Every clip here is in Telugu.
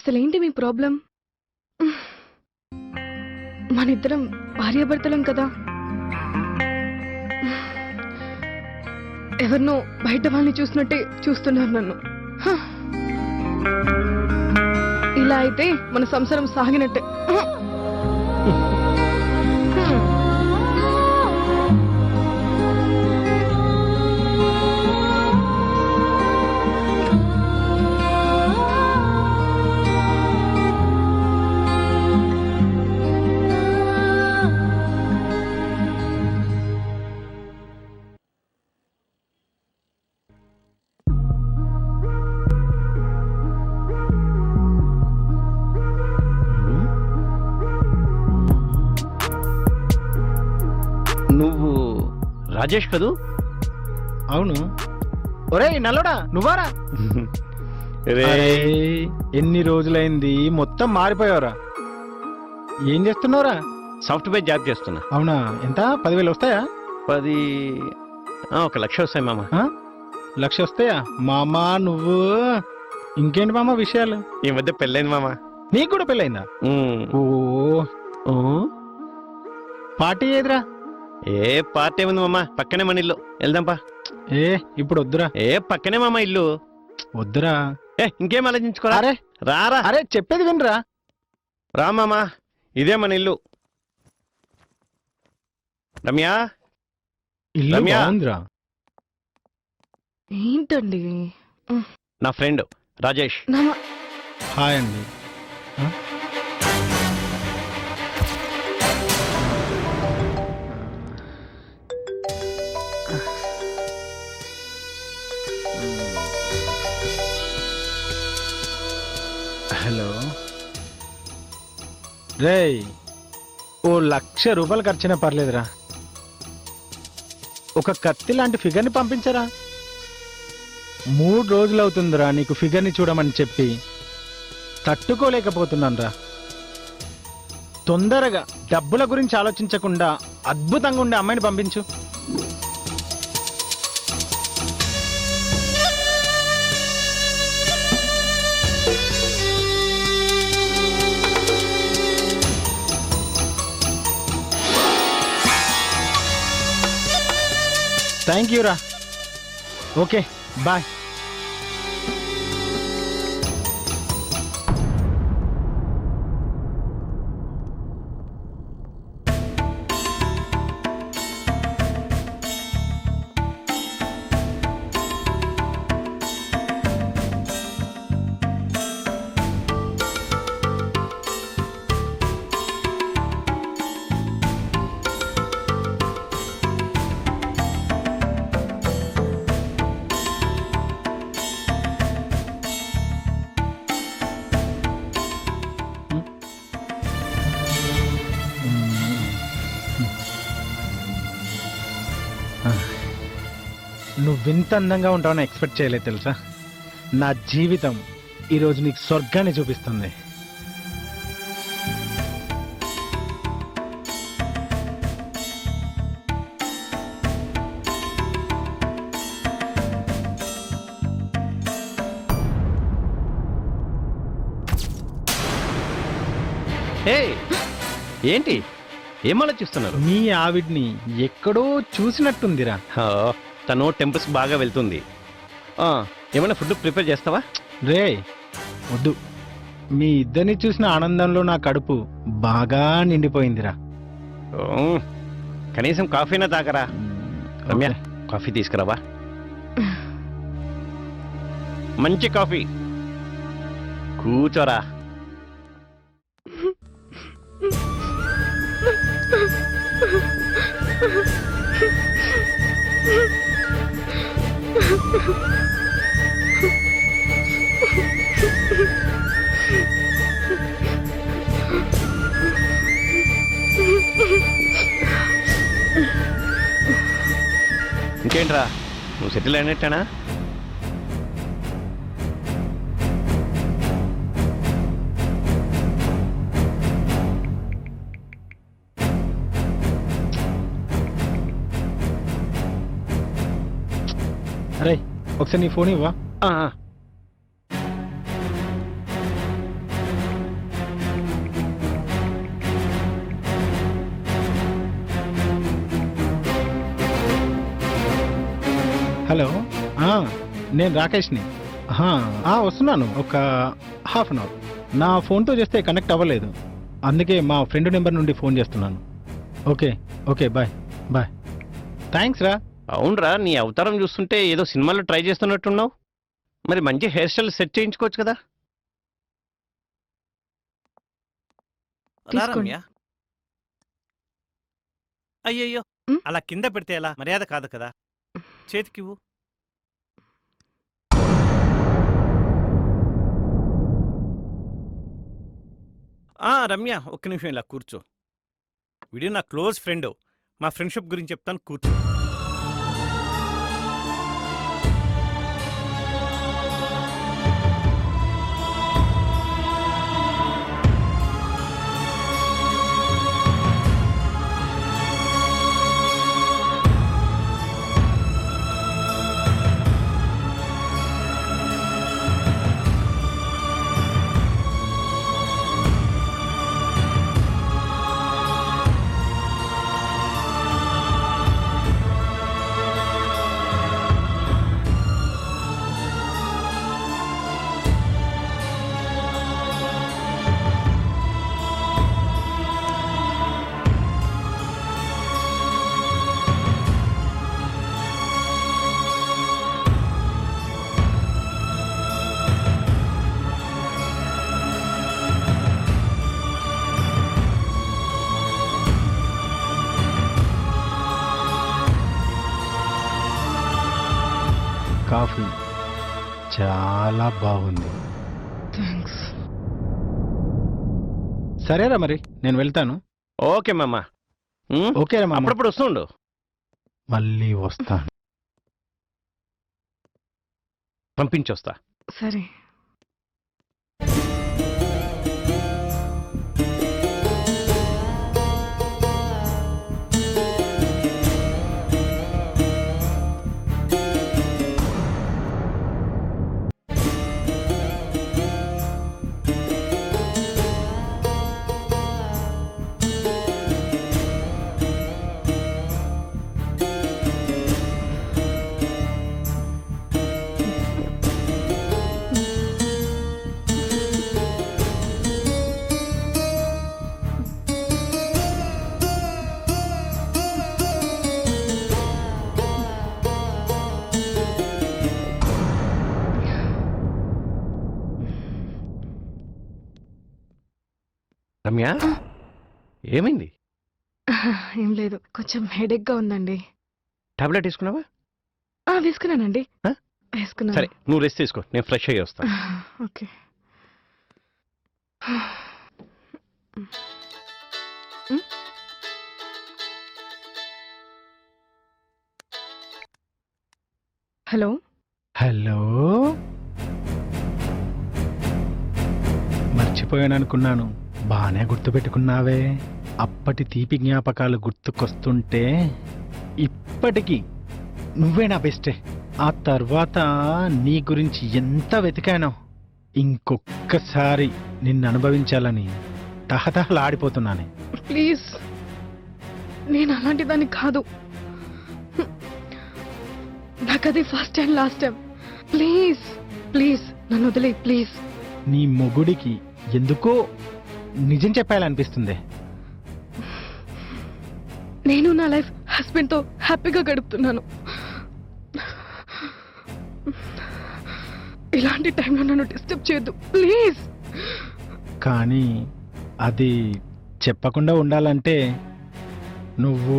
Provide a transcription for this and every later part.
అసలేంటి మీ ప్రాబ్లం? మనిద్దరం భార్యాభర్తలం కదా. ఎవరినో బయట వాళ్ళని చూసినట్టే చూస్తున్నారు నన్ను. ఇలా అయితే మన సంసారం సాగినట్టే. నువ్వు రాజేష్ కదూ? అవును. ఒరే నల్లోడా, నువ్వారా? ఎన్ని రోజులైంది, మొత్తం మారిపోయావురా. ఏం చేస్తున్నావురా? సాఫ్ట్వేర్ జాబ్ చేస్తున్నా. అవునా? ఎంత? 10,000 వస్తాయా? 1,00,000 వస్తాయి మామ. 1,00,000 వస్తాయా? మామా నువ్వు ఇంకేంటి మామ విషయాలు? ఈ మధ్య పెళ్ళైంది మామ. నీకు కూడా పెళ్ళైందా? ఓ పార్టీ ఏదిరా? ఏ పార్టీ ఏముంది మామ, పక్కనే మన ఇల్లు, వెళ్దాంపా. ఇప్పుడు వద్దురా. పక్కనే మామ ఇల్లు. వద్దురా. ఇంకేం ఆలోచించుకోరా. అరే రారా. అరే చెప్పేది వినరా. రా మామా, ఇదే మన ఇల్లు. రమ్యా, ఇల్లు బాగుందిరా. ఏంటండి? నా ఫ్రెండ్ రాజేష్. హాయ్ అండి. హలో రేయ్, ఓ 1,00,000 రూపాయలు ఖర్చైనా పర్లేదురా. ఒక కత్తి లాంటి ఫిగర్ని పంపించరా. 3 రోజులు అవుతుందిరా నీకు ఫిగర్ని చూడమని చెప్పి. తట్టుకోలేకపోతున్నాను రా. తొందరగా డబ్బుల గురించి ఆలోచించకుండా అద్భుతంగా ఉండే అమ్మాయిని పంపించు. థ్యాంక్ యూ రా. Okay bye. నువ్వింత అందంగా ఉంటావని ఎక్స్పెక్ట్ చేయలేదు తెలుసా. నా జీవితం ఈరోజు నీకు స్వర్గాన్ని చూపిస్తుంది. ఏంటి ఏం ఆలోచిస్తున్నారు? నీ ఆవిడ్ని ఎక్కడో చూసినట్టుందిరా. తను టెంపుల్స్ బాగా వెళ్తుంది. ఏమైనా ఫుడ్ ప్రిపేర్ చేస్తావా? రే వద్దు. మీ ఇద్దరిని చూసిన ఆనందంలో నా కడుపు బాగా నిండిపోయిందిరా. కనీసం కాఫీనా తాగరా. రమ్య, కాఫీ తీసుకురావా. మంచి కాఫీ. కూర్చోరా. ఇంకేంట్రా, నువ్వు సెటిల్ అయినట్టేనా? అరే ఒకసారి నీ ఫోన్ ఇవ్వా. హలో నేను రాకేష్ని. వస్తున్నాను ఒక హాఫ్ అన్ అవర్. నా ఫోన్తో చేస్తే కనెక్ట్ అవ్వలేదు, అందుకే మా ఫ్రెండ్ నెంబర్ నుండి ఫోన్ చేస్తున్నాను. Okay okay bye bye. Thanks రా. అవునరా, నీ అవతారం చూస్తుంటే ఏదో సినిమాలో ట్రై చేస్తున్నట్టున్నావు. మరి మంచి హెయిర్ స్టైల్ సెట్ చేయించుకోవచ్చు కదా. తీసుకోండి. రమ్య, అయ్యయ్యో ఉమ్. అలా కింద పెడితే ఎలా, మర్యాద కాదు కదా. చేతికివ్వు. రమ్య, ఒక్క నిమిషం ఇలా కూర్చో. వీడియో నా క్లోజ్ ఫ్రెండ్, మా ఫ్రెండ్షిప్ గురించి చెప్తాను, కూర్చో. కాఫీ చాలా బాగుంది. థ్యాంక్స్. సరేరా మరి నేను వెళ్తాను. ఓకే మామ. ఓకేరా మామ, అప్పుడప్పుడు వస్తుండు. మళ్ళీ వస్తాను. పంపించొస్తా. సరే. రమ్య, ఏమైంది? ఏం లేదు, కొంచెం హెడేక్ గా ఉందండి. టాబ్లెట్ తీసుకున్నావా? వేసుకున్నానండి. ఆ? వేసుకున్నాను. సరే, నువ్వు రెస్ట్ తీసుకో, నేను ఫ్రెష్ అయ్యి వస్తా. ఓకే. హలో. హలో, మర్చిపోయాను అనుకున్నాను, బాగానే గుర్తుపెట్టుకున్నావే. అప్పటి తీపి జ్ఞాపకాలు గుర్తుకొస్తుంటే ఇప్పటికీ నువ్వే నా బెస్టే. ఆ తర్వాత నీ గురించి ఎంత వెతికానో. ఇంకొక్కసారి నిన్ను అనుభవించాలని తహతహలాడిపోతున్నానే. ప్లీజ్, నేను అలాంటి దాన్ని కాదు. నాకు అది first and last time. Please please నన్ను వదిలే, ప్లీజ్. నీ మొగుడికి ఎందుకో నిజం చెప్పాలనిపిస్తుంది. నేను నా లైఫ్ హస్బెండ్ తో హ్యాపీగా గడుపుతున్నాను. ఇలాంటి టైంలో నన్ను డిస్టర్బ్ చేయొద్దు, ప్లీజ్. కానీ అది చెప్పకుండా ఉండాలంటే నువ్వు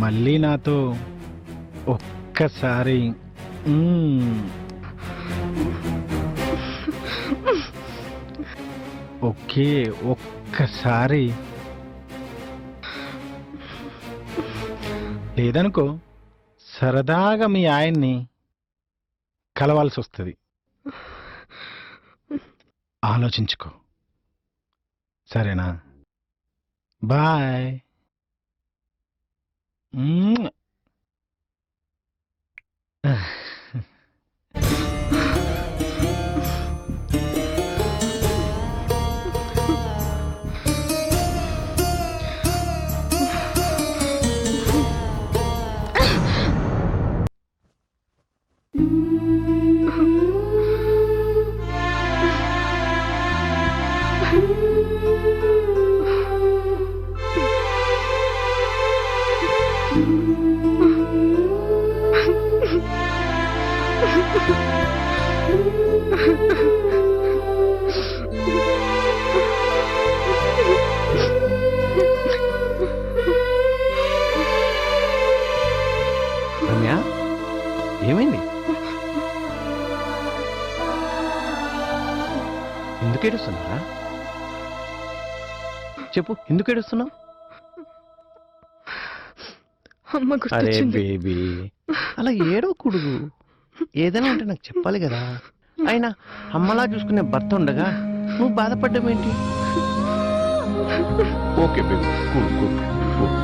మళ్ళీ నాతో ఒక్కసారి ఓకే ఒక్కసారి లేదనుకో సరదాగా మీ ఆయన్ని కలవాల్సి వస్తుంది. ఆలోచించుకో, సరేనా? బాయ్. రమ్య ఏమైంది? ఎందుకు ఏడుస్తున్నారా? చెప్పు, ఎందుకు ఏడుస్తున్నావు? అమ్మ అరే గుర్తొచ్చింది. బేబీ, అలా ఏడవకూడదు. ఏదైనా ఉంటే నాకు చెప్పాలి కదా. అయినా అమ్మలా చూసుకునే భర్త ఉండగా నువ్వు బాధపడ్డం ఏంటి? Okay baby, cool cool cool.